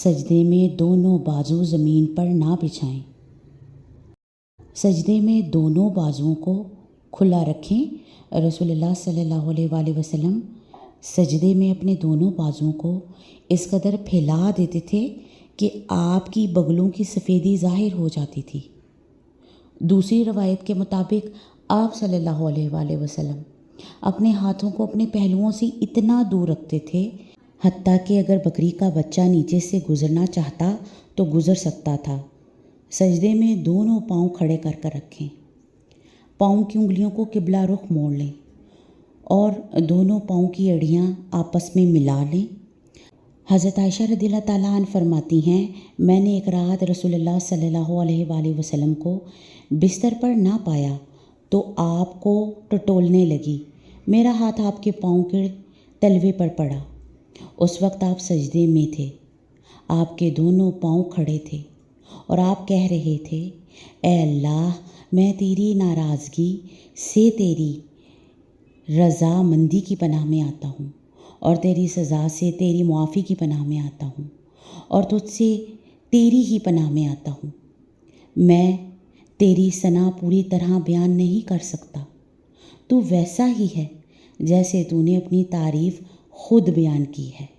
سجدے میں دونوں بازو زمین پر نہ بچھائیں۔ سجدے میں دونوں بازوؤں کو کھلا رکھیں۔ رسول اللہ صلی اللہ علیہ وآلہ وسلم سجدے میں اپنے دونوں بازوؤں کو اس قدر پھیلا دیتے تھے کہ آپ کی بغلوں کی سفیدی ظاہر ہو جاتی تھی۔ دوسری روایت کے مطابق آپ صلی اللہ علیہ وآلہ وسلم اپنے ہاتھوں کو اپنے پہلوؤں سے اتنا دور رکھتے تھے حتیٰ کہ اگر بکری کا بچہ نیچے سے گزرنا چاہتا تو گزر سکتا تھا۔ سجدے میں دونوں پاؤں کھڑے کر کر رکھیں۔ پاؤں کی انگلیوں کو قبلہ رخ موڑ لیں اور دونوں پاؤں کی اڑیاں آپس میں ملا لیں۔ حضرت عائشہ رضی اللہ تعالیٰ عنہ فرماتی ہیں، میں نے ایک رات رسول اللہ صلی اللہ علیہ وآلہ وسلم کو بستر پر نہ پایا تو آپ کو ٹٹولنے لگی۔ میرا ہاتھ آپ کے پاؤں کے تلوے پر پڑا۔ اس وقت آپ سجدے میں تھے، آپ کے دونوں پاؤں کھڑے تھے اور آپ کہہ رہے تھے، اے اللہ، میں تیری ناراضگی سے تیری رضا مندی کی پناہ میں آتا ہوں اور تیری سزا سے تیری معافی کی پناہ میں آتا ہوں اور تجھ سے تیری ہی پناہ میں آتا ہوں۔ میں تیری ثنا پوری طرح بیان نہیں کر سکتا، تو ویسا ہی ہے جیسے تو نے اپنی تعریف خود بیان کی ہے۔